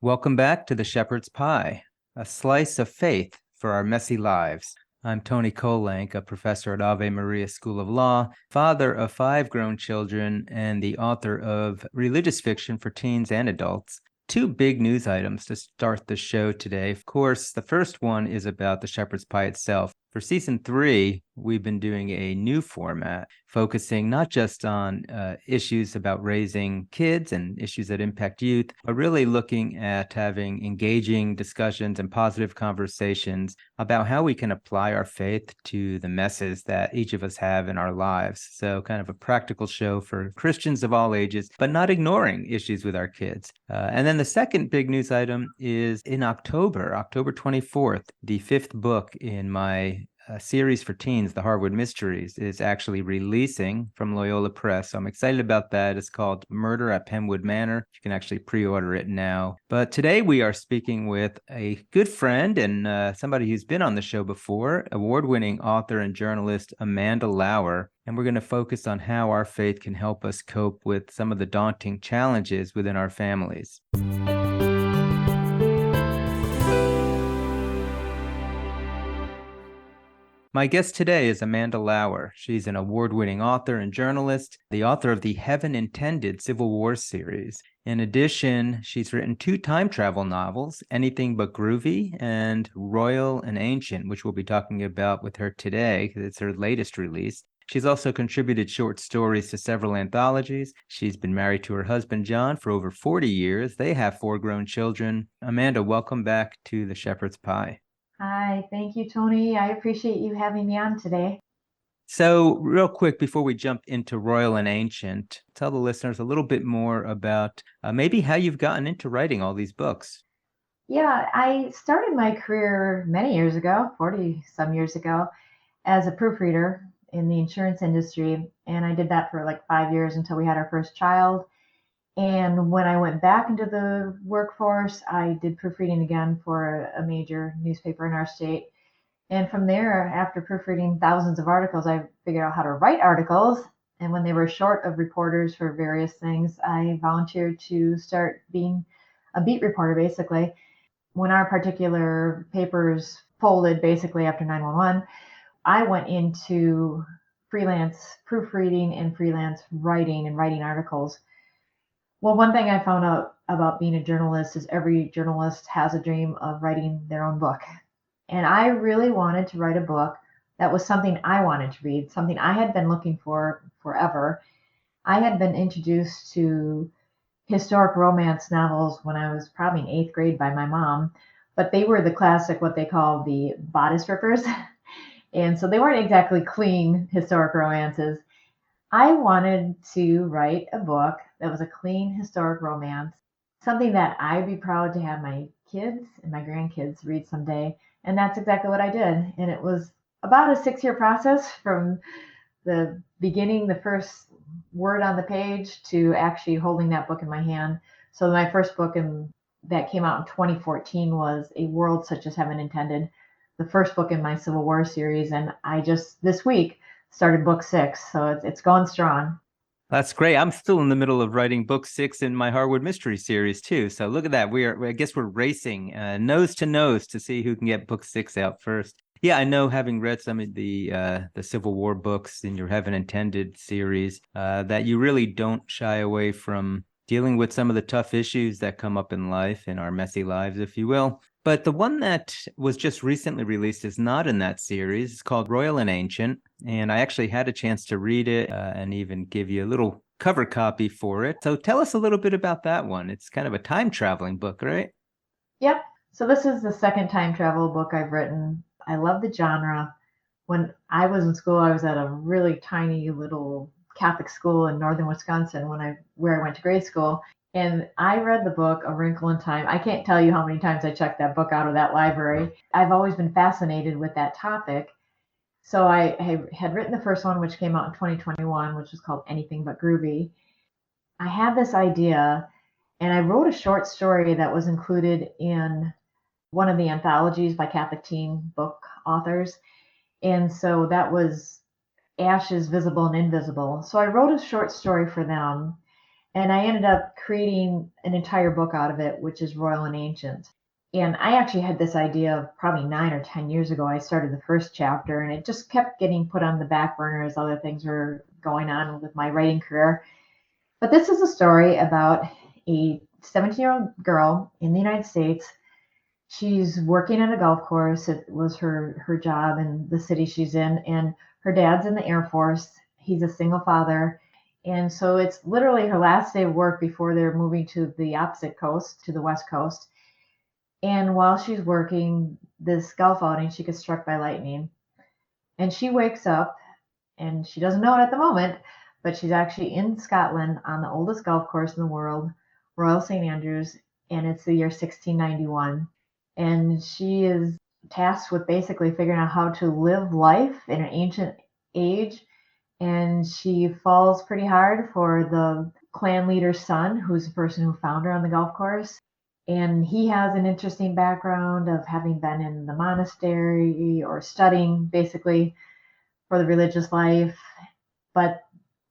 Welcome back to the Shepherd's Pie, a slice of faith for our messy lives. I'm Antony Kolenc, a professor at Ave Maria School of Law, father of 5 grown children, and the author of religious fiction for teens and adults. 2 big news items to start the show today. Of course, the first one is about the Shepherd's Pie itself. For season 3, we've been doing a new format, focusing not just on issues about raising kids and issues that impact youth, but really looking at having engaging discussions and positive conversations about how we can apply our faith to the messes that each of us have in our lives. So kind of a practical show for Christians of all ages, but not ignoring issues with our kids. And then the second big news item is in October 24th, the 5th book in my series for teens, The Harwood Mysteries, is actually releasing from Loyola Press. So I'm excited about that. It's called Murder at Penwood Manor. You can actually pre-order it now. But today we are speaking with a good friend and somebody who's been on the show before, award-winning author and journalist Amanda Lauer. And we're going to focus on how our faith can help us cope with some of the daunting challenges within our families. My guest today is Amanda Lauer. She's an award-winning author and journalist, the author of the Heaven Intended Civil War series. In addition, she's written 2 time travel novels, Anything But Groovy and Royal and Ancient, which we'll be talking about with her today because it's her latest release. She's also contributed short stories to several anthologies. She's been married to her husband, John, for over 40 years. They have 4 grown children. Amanda, welcome back to the Shepherd's Pie. Hi, thank you, Tony. I appreciate you having me on today. So real quick, before we jump into Royal and Ancient, tell the listeners a little bit more about maybe how you've gotten into writing all these books. Yeah, I started my career many years ago, 40 some years ago, as a proofreader in the insurance industry. And I did that for like 5 years until we had our first child. And when I went back into the workforce, I did proofreading again for a major newspaper in our state. And from there, after proofreading thousands of articles, I figured out how to write articles. And when they were short of reporters for various things, I volunteered to start being a beat reporter, basically. When our particular papers folded, basically after 9/11, I went into freelance proofreading and freelance writing and writing articles. Well, one thing I found out about being a journalist is every journalist has a dream of writing their own book. And I really wanted to write a book that was something I wanted to read, something I had been looking for forever. I had been introduced to historic romance novels when I was probably in 8th grade by my mom, but they were the classic, what they call the bodice rippers. And so they weren't exactly clean historic romances. I wanted to write a book that was a clean historic romance, something that I'd be proud to have my kids and my grandkids read someday. And that's exactly what I did. And it was about a 6-year process from the beginning, the first word on the page, to actually holding that book in my hand. So my first book that came out in 2014 was A World Such as Heaven Intended, the first book in my Civil War series. And I just this week started book 6. So it's going strong. That's great. I'm still in the middle of writing book 6 in my Harwood Mystery series too. So look at that. I guess we're racing nose to nose to see who can get book 6 out first. Yeah, I know, having read some of the Civil War books in your Heaven Intended series, that you really don't shy away from dealing with some of the tough issues that come up in life, in our messy lives, if you will. But the one that was just recently released is not in that series. It's called Royal and Ancient, and I actually had a chance to read it and even give you a little cover copy for it. So tell us a little bit about that one. It's kind of a time traveling book, right? Yep. So this is the second time travel book I've written. I love the genre. When I was in school, I was at a really tiny little Catholic school in northern Wisconsin where I went to grade school. And I read the book A Wrinkle in Time. I can't tell you how many times I checked that book out of that library. I've always been fascinated with that topic. So I had written the first one, which came out in 2021, which was called Anything But Groovy. I had this idea, and I wrote a short story that was included in one of the anthologies by Catholic teen book authors. And so that was Ashes, Visible and Invisible. So I wrote a short story for them. And I ended up creating an entire book out of it, which is Royal and Ancient. And I actually had this idea probably 9 or 10 years ago. I started the first chapter, and it just kept getting put on the back burner as other things were going on with my writing career. But this is a story about a 17-year-old girl in the United States. She's working at a golf course. It was her job in the city she's in, and her dad's in the Air Force. He's a single father. And so it's literally her last day of work before they're moving to the opposite coast, to the West Coast. And while she's working this golf outing, she gets struck by lightning. And she wakes up, and she doesn't know it at the moment, but she's actually in Scotland on the oldest golf course in the world, Royal St. Andrews, and it's the year 1691. And she is tasked with basically figuring out how to live life in an ancient age. And she falls pretty hard for the clan leader's son, who's the person who found her on the golf course. And he has an interesting background of having been in the monastery or studying basically for the religious life. But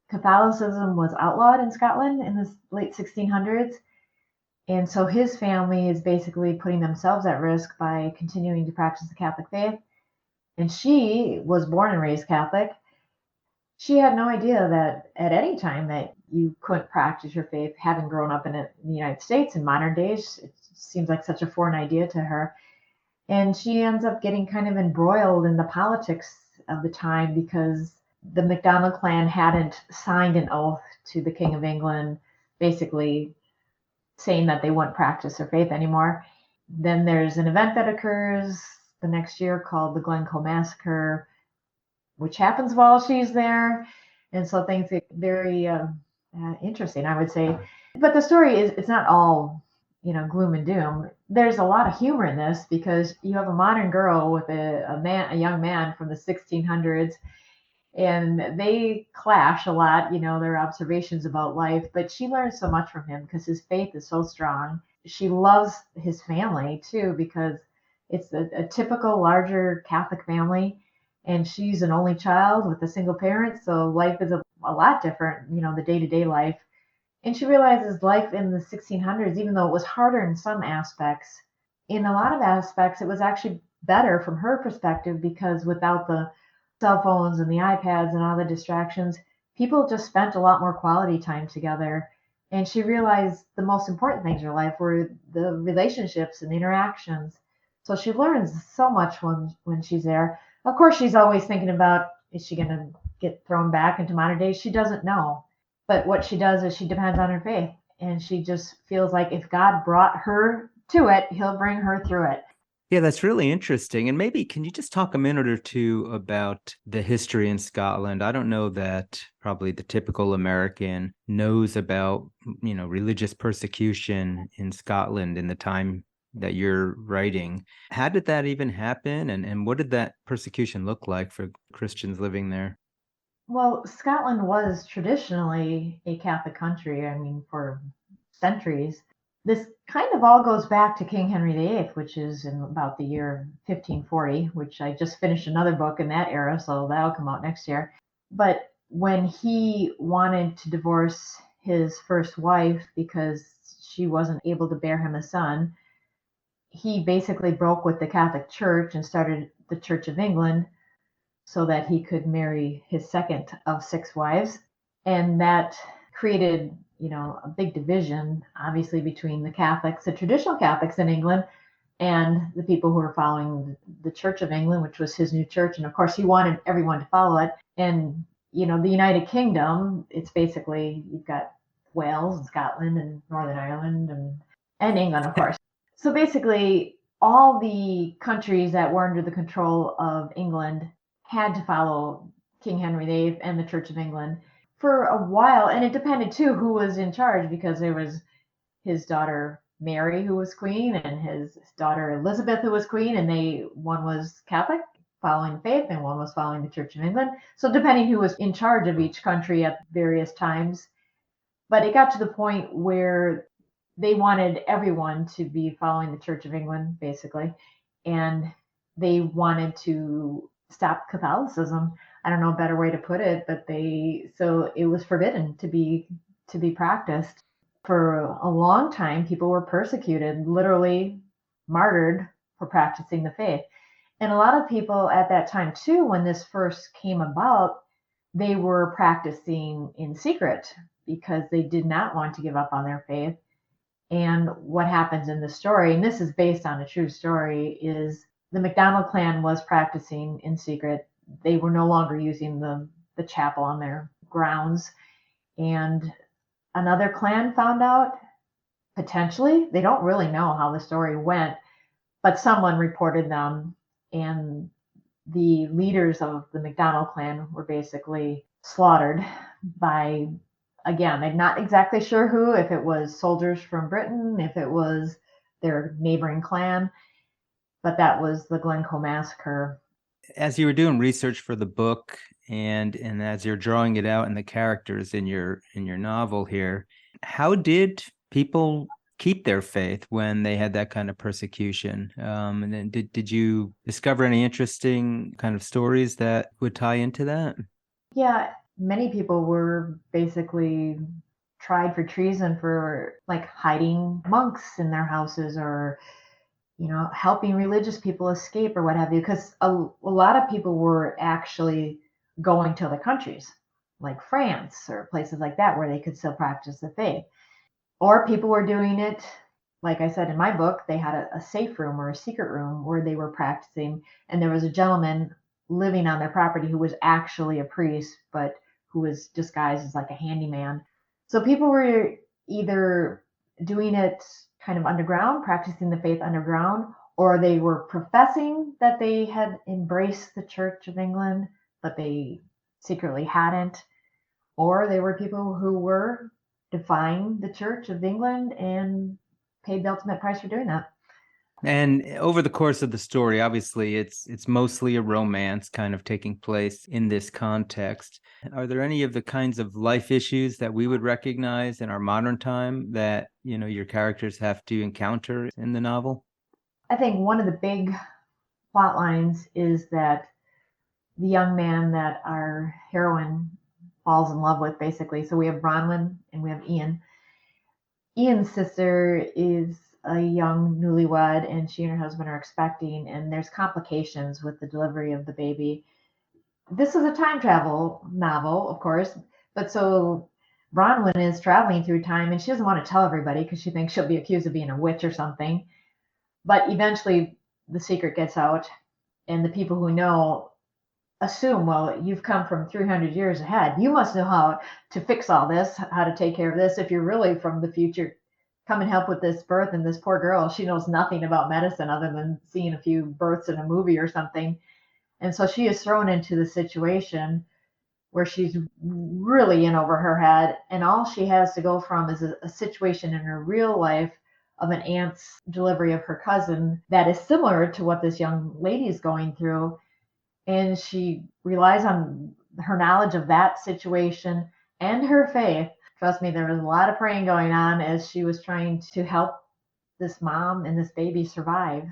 Catholicism was outlawed in Scotland in the late 1600s. And so his family is basically putting themselves at risk by continuing to practice the Catholic faith. And she was born and raised Catholic. She had no idea that at any time that you couldn't practice your faith, having grown up in the United States in modern days. It seems like such a foreign idea to her. And she ends up getting kind of embroiled in the politics of the time because the MacDonald clan hadn't signed an oath to the King of England, basically saying that they wouldn't practice their faith anymore. Then there's an event that occurs the next year called the Glencoe Massacre, which happens while she's there. And so things get very interesting, I would say. But the story is, it's not all, gloom and doom. There's a lot of humor in this because you have a modern girl with a young man from the 1600s, and they clash a lot, their observations about life, but she learns so much from him because his faith is so strong. She loves his family too because it's a typical larger Catholic family, and she's an only child with a single parent, so life is a lot different, the day-to-day life. And she realizes life in the 1600s, even though it was harder in some aspects, in a lot of aspects, it was actually better from her perspective because without the cell phones and the iPads and all the distractions, people just spent a lot more quality time together. And she realized the most important things in her life were the relationships and the interactions. So she learns so much when she's there. Of course, she's always thinking about, is she going to get thrown back into modern days? She doesn't know. But what she does is she depends on her faith. And she just feels like if God brought her to it, he'll bring her through it. Yeah, that's really interesting. And maybe can you just talk a minute or two about the history in Scotland? I don't know that probably the typical American knows about, religious persecution in Scotland in the time that you're writing. How did that even happen? And what did that persecution look like for Christians living there? Well, Scotland was traditionally a Catholic country, I mean, for centuries. This kind of all goes back to King Henry VIII, which is in about the year 1540, which I just finished another book in that era, so that'll come out next year. But when he wanted to divorce his first wife because she wasn't able to bear him a son, he basically broke with the Catholic Church and started the Church of England so that he could marry his second of six wives. And that created, a big division, obviously, between the Catholics, the traditional Catholics in England, and the people who were following the Church of England, which was his new church. And of course, he wanted everyone to follow it. And, the United Kingdom, it's basically, you've got Wales and Scotland and Northern Ireland and England, of course. So basically, all the countries that were under the control of England had to follow King Henry VIII and the Church of England for a while. And it depended too who was in charge, because there was his daughter Mary who was queen and his daughter Elizabeth who was queen, and one was Catholic following the faith and one was following the Church of England. So depending who was in charge of each country at various times. But it got to the point where they wanted everyone to be following the Church of England, basically. And they wanted to stop Catholicism. I don't know a better way to put it, but so it was forbidden to be to be practiced. For a long time, people were persecuted, literally martyred for practicing the faith. And a lot of people at that time, too, when this first came about, they were practicing in secret because they did not want to give up on their faith. And what happens in the story, and this is based on a true story, is the MacDonald clan was practicing in secret. They were no longer using the chapel on their grounds. And another clan found out, potentially. They don't really know how the story went, but someone reported them, and the leaders of the MacDonald clan were basically slaughtered by, again, they're not exactly sure who, if it was soldiers from Britain, if it was their neighboring clan, but that was the Glencoe massacre. As you were doing research for the book and as you're drawing it out in the characters in your novel here, how did people keep their faith when they had that kind of persecution? And then did you discover any interesting kind of stories that would tie into that? Yeah, many people were basically tried for treason for like hiding monks in their houses, or helping religious people escape or what have you, because a lot of people were actually going to other countries like France or places like that where they could still practice the faith. Or people were doing it, like I said in my book, they had a safe room or a secret room where they were practicing, and there was a gentleman living on their property who was actually a priest, but who was disguised as like a handyman. So people were either doing it kind of underground, practicing the faith underground, or they were professing that they had embraced the Church of England, but they secretly hadn't. Or they were people who were defying the Church of England and paid the ultimate price for doing that. And over the course of the story, obviously, it's mostly a romance kind of taking place in this context. Are there any of the kinds of life issues that we would recognize in our modern time that, your characters have to encounter in the novel? I think one of the big plot lines is that the young man that our heroine falls in love with, basically. So we have Bronwyn and we have Ian. Ian's sister is a young newlywed, and she and her husband are expecting, and there's complications with the delivery of the baby. This is a time travel novel, of course, but so Bronwyn is traveling through time, and she doesn't want to tell everybody because she thinks she'll be accused of being a witch or something. But eventually, the secret gets out, and the people who know assume, well, you've come from 300 years ahead. You must know how to fix all this, how to take care of this. If you're really from the future, come and help with this birth. And this poor girl, she knows nothing about medicine other than seeing a few births in a movie or something. And so she is thrown into the situation where she's really in over her head. And all she has to go from is a situation in her real life of an aunt's delivery of her cousin that is similar to what this young lady is going through. And she relies on her knowledge of that situation and her faith. Trust me, there was a lot of praying going on as she was trying to help this mom and this baby survive.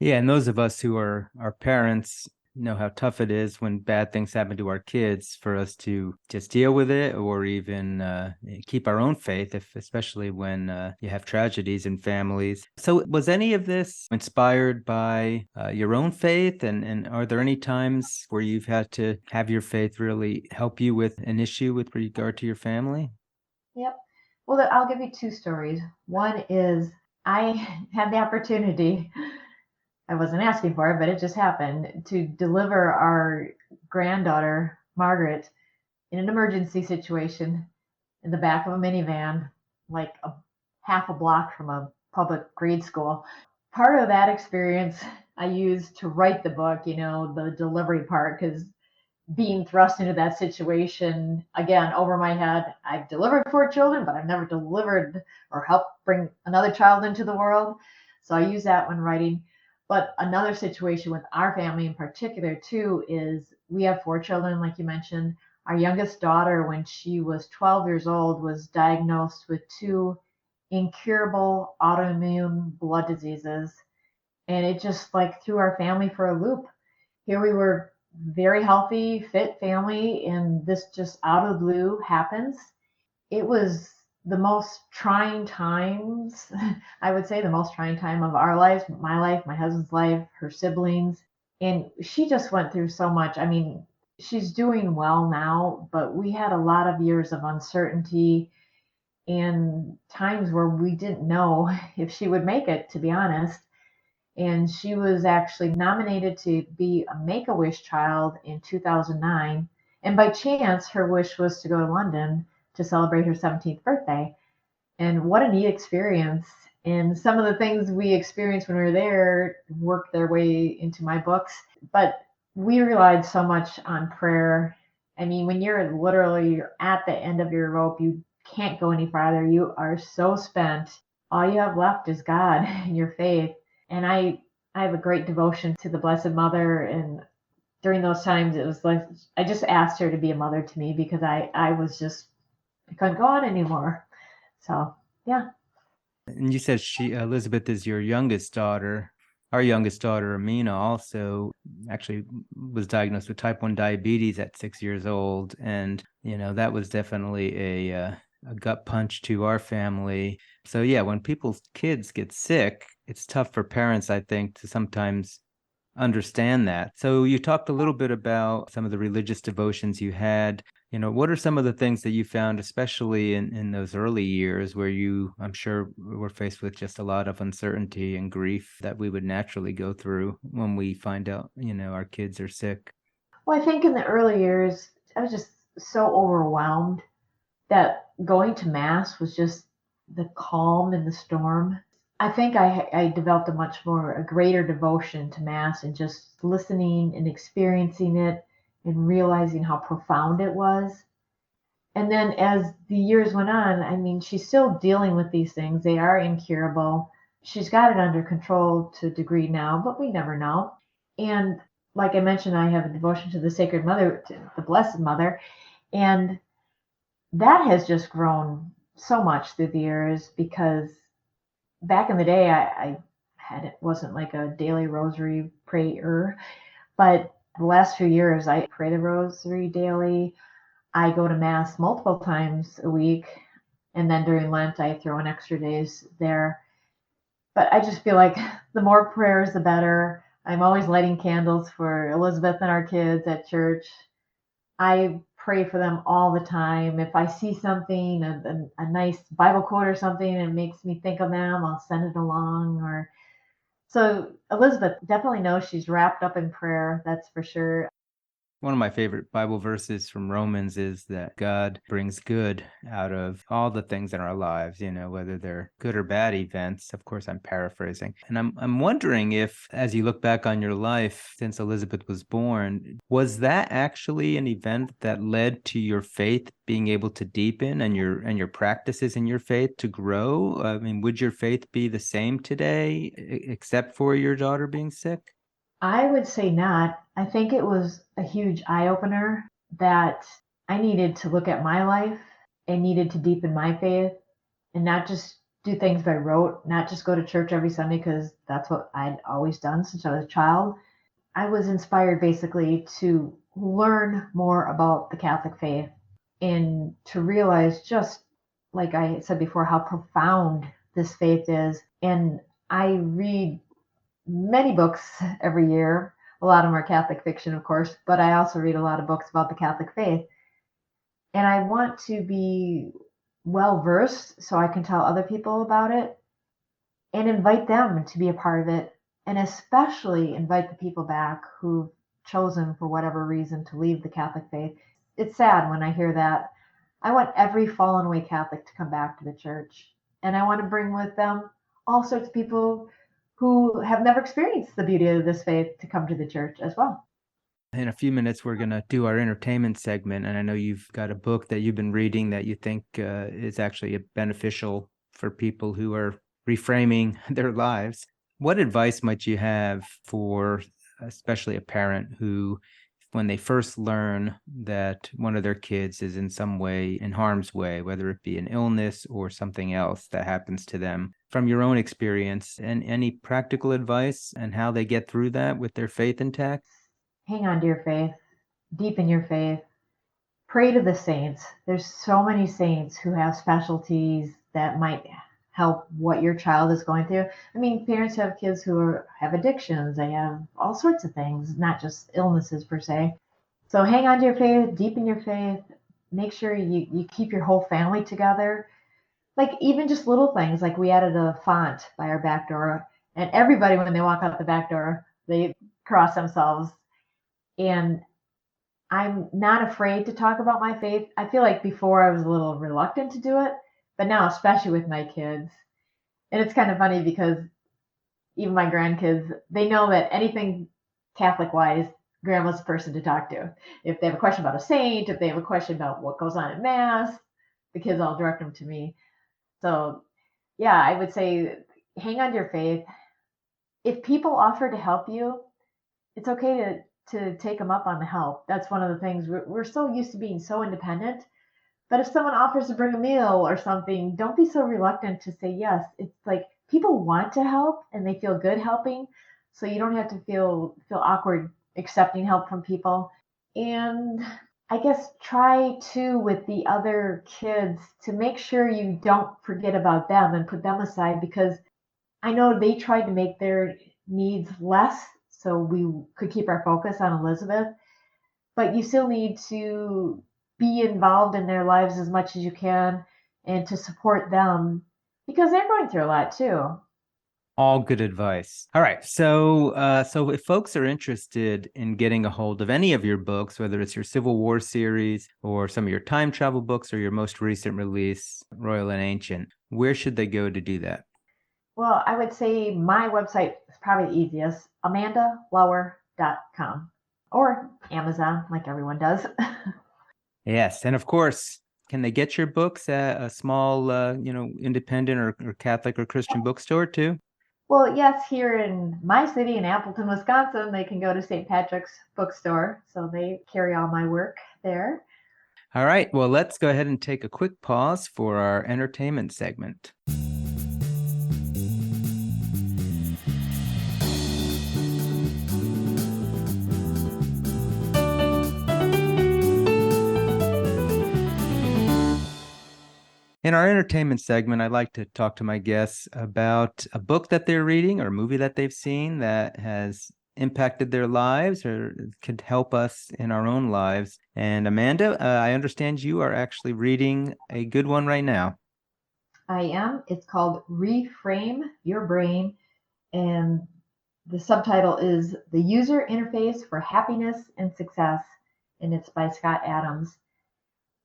Yeah, and those of us who are parents know how tough it is when bad things happen to our kids for us to just deal with it or even keep our own faith, especially when you have tragedies in families. So was any of this inspired by your own faith? And are there any times where you've had to have your faith really help you with an issue with regard to your family? Yep. Well, I'll give you two stories. One is I had the opportunity, I wasn't asking for it, but it just happened, to deliver our granddaughter, Margaret, in an emergency situation in the back of a minivan, like half a block from a public grade school. Part of that experience I used to write the book, the delivery part, because being thrust into that situation, again, over my head, I've delivered 4 children, but I've never delivered or helped bring another child into the world. So I use that when writing. But another situation with our family in particular, too, is we have 4 children, like you mentioned. Our youngest daughter, when she was 12 years old, was diagnosed with 2 incurable autoimmune blood diseases. And it just like threw our family for a loop. Here we were, very healthy, fit family, and this just out of the blue happens. it was the most trying times. I would say the most trying time of our lives, my life, my husband's life, her siblings. And she just went through so much. I mean, she's doing well now, but we had a lot of years of uncertainty and times where we didn't know if she would make it, to be honest. And she was actually nominated to be a Make-A-Wish child in 2009. And by chance, her wish was to go to London to celebrate her 17th birthday. And what a neat experience. And some of the things we experienced when we were there worked their way into my books. But we relied so much on prayer. I mean, when you're at the end of your rope, you can't go any farther. You are so spent. All you have left is God and your faith. And I have a great devotion to the Blessed Mother. And during those times, it was like I just asked her to be a mother to me because I was just, I couldn't go on anymore. So, yeah. And you said Elizabeth is your youngest daughter. Our youngest daughter, Amina, also actually was diagnosed with type 1 diabetes at 6 years old. And, that was definitely a gut punch to our family. So, yeah, when people's kids get sick, it's tough for parents, I think, to sometimes understand that. So you talked a little bit about some of the religious devotions you had. What are some of the things that you found, especially in those early years where you, I'm sure, were faced with just a lot of uncertainty and grief that we would naturally go through when we find out, our kids are sick? Well, I think in the early years, I was just so overwhelmed that going to Mass was just the calm in the storm. I think I developed a greater devotion to Mass and just listening and experiencing it and realizing how profound it was. And then as the years went on, I mean, she's still dealing with these things. They are incurable. She's got it under control to a degree now, but we never know. And like I mentioned, I have a devotion to the Sacred Mother, to the Blessed Mother, and that has just grown so much through the years because back in the day, I had it wasn't like a daily rosary prayer, but the last few years I pray the rosary daily. I go to Mass multiple times a week, and then during Lent, I throw in extra days there. But I just feel like the more prayers, the better. I'm always lighting candles for Elizabeth and our kids at church. I pray for them all the time. If I see something, a nice Bible quote or something, and it makes me think of them, I'll send it along. Or so Elizabeth definitely knows she's wrapped up in prayer. That's for sure. One of my favorite Bible verses from Romans is that God brings good out of all the things in our lives, whether they're good or bad events. Of course, I'm paraphrasing. And I'm wondering if, as you look back on your life since Elizabeth was born, was that actually an event that led to your faith being able to deepen and your practices in your faith to grow? I mean, would your faith be the same today, except for your daughter being sick? I would say not. I think it was a huge eye opener that I needed to look at my life and needed to deepen my faith and not just do things by rote, not just go to church every Sunday because that's what I'd always done since I was a child. I was inspired basically to learn more about the Catholic faith and to realize, just like I said before, how profound this faith is. And I read many books every year. A lot of them are Catholic fiction, of course, but I also read a lot of books about the Catholic faith. And I want to be well versed so I can tell other people about it and invite them to be a part of it, and especially invite the people back who've chosen, for whatever reason, to leave the Catholic faith. It's sad when I hear that. I want every fallen away Catholic to come back to the church, and I want to bring with them all sorts of people who have never experienced the beauty of this faith to come to the church as well. In a few minutes, we're going to do our entertainment segment. And I know you've got a book that you've been reading that you think is actually beneficial for people who are reframing their lives. What advice might you have for especially a parent who, when they first learn that one of their kids is in some way in harm's way, whether it be an illness or something else that happens to them, from your own experience, and any practical advice and how they get through that with their faith intact? Hang on to your faith, deepen your faith, pray to the saints. There's so many saints who have specialties that might help what your child is going through. I mean, parents have kids have addictions, they have all sorts of things, not just illnesses per se. So hang on to your faith, deepen your faith, make sure you keep your whole family together. Like even just little things, like we added a font by our back door, and everybody, when they walk out the back door, they cross themselves. And I'm not afraid to talk about my faith. I feel like before I was a little reluctant to do it, but now, especially with my kids, and it's kind of funny because even my grandkids, they know that anything Catholic wise, grandma's the person to talk to. If they have a question about a saint, if they have a question about what goes on at Mass, the kids all direct them to me. So, yeah, I would say hang on to your faith. If people offer to help you, it's okay to take them up on the help. That's one of the things we're so used to being so independent. But if someone offers to bring a meal or something, don't be so reluctant to say yes. It's like people want to help and they feel good helping, so you don't have to feel awkward accepting help from people. And I guess try to with the other kids to make sure you don't forget about them and put them aside, because I know they tried to make their needs less so we could keep our focus on Elizabeth, but you still need to be involved in their lives as much as you can and to support them because they're going through a lot too. All good advice. All right. So if folks are interested in getting a hold of any of your books, whether it's your Civil War series or some of your time travel books or your most recent release, Royal and Ancient, where should they go to do that? Well, I would say my website is probably the easiest, amandalauer.com, or Amazon, like everyone does. Yes. And of course, can they get your books at a small, independent or Catholic or Christian bookstore too? Well, yes, here in my city in Appleton, Wisconsin, they can go to St. Patrick's bookstore. So they carry all my work there. All right. Well, let's go ahead and take a quick pause for our entertainment segment. In our entertainment segment, I'd like to talk to my guests about a book that they're reading or a movie that they've seen that has impacted their lives or could help us in our own lives. And Amanda, I understand you are actually reading a good one right now. I am. It's called Reframe Your Brain, and the subtitle is The User Interface for Happiness and Success, and it's by Scott Adams.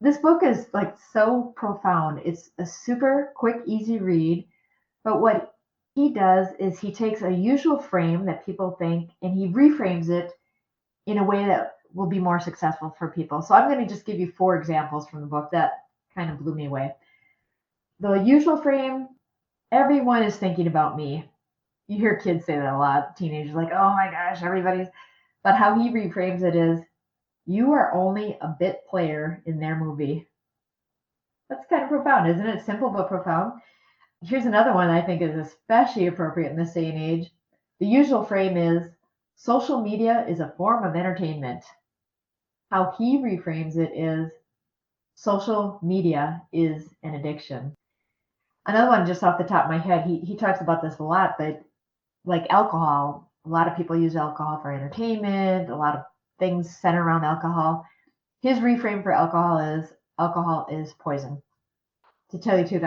This book is like so profound. It's a super quick, easy read, but what he does is he takes a usual frame that people think and he reframes it in a way that will be more successful for people. So I'm going to just give you 4 examples from the book that kind of blew me away. The usual frame, everyone is thinking about me. You hear kids say that a lot, teenagers, like, oh my gosh, everybody's. But how he reframes it is, you are only a bit player in their movie. That's kind of profound, isn't it? Simple but profound. Here's another one I think is especially appropriate in this day and age. The usual frame is, social media is a form of entertainment. How he reframes it is, social media is an addiction. Another one just off the top of my head, he talks about this a lot, but like alcohol, a lot of people use alcohol for entertainment, a lot of things center around alcohol. His reframe for alcohol is poison. To tell you the truth,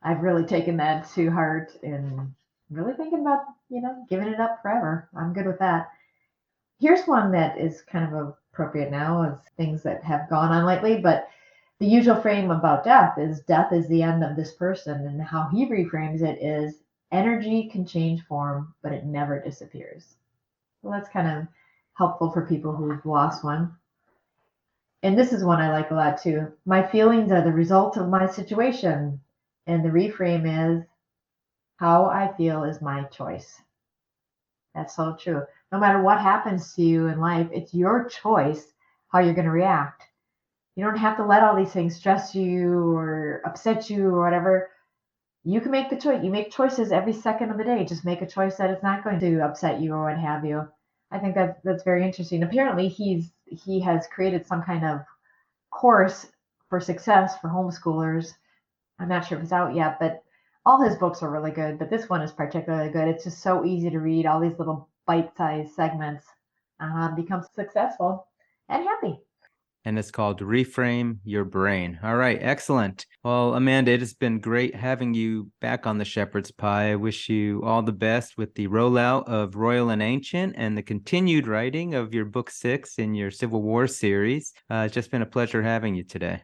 I've really taken that to heart and really thinking about, giving it up forever. I'm good with that. Here's one that is kind of appropriate now as things that have gone on lately, but the usual frame about death is the end of this person, and how he reframes it is, energy can change form, but it never disappears. Well, that's kind of helpful for people who've lost one. And this is one I like a lot too. My feelings are the result of my situation. And the reframe is, how I feel is my choice. That's so true. No matter what happens to you in life, it's your choice how you're going to react. You don't have to let all these things stress you or upset you or whatever. You can make the choice. You make choices every second of the day. Just make a choice that it's not going to upset you or what have you. I think that's very interesting. Apparently, he's he has created some kind of course for success for homeschoolers. I'm not sure if it's out yet, but all his books are really good. But this one is particularly good. It's just so easy to read, all these little bite-sized segments on how to become successful and happy. And it's called Reframe Your Brain. All right, excellent. Well, Amanda, it has been great having you back on the Shepherd's Pie. I wish you all the best with the rollout of Royal and Ancient and the continued writing of your book 6 in your Civil War series. It's just been a pleasure having you today.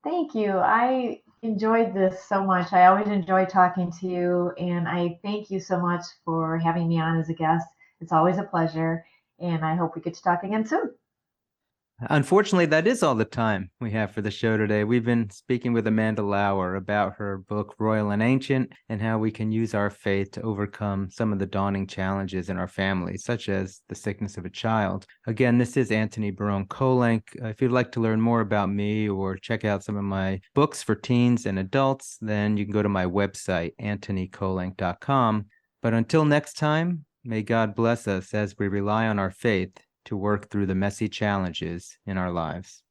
Thank you. I enjoyed this so much. I always enjoy talking to you, and I thank you so much for having me on as a guest. It's always a pleasure, and I hope we get to talk again soon. Unfortunately, that is all the time we have for the show today. We've been speaking with Amanda Lauer about her book, Royal and Ancient, and how we can use our faith to overcome some of the daunting challenges in our families, such as the sickness of a child. Again, this is Antony Barone Kolenc. If you'd like to learn more about me or check out some of my books for teens and adults, then you can go to my website, antonykolenc.com. But until next time, may God bless us as we rely on our faith to work through the messy challenges in our lives.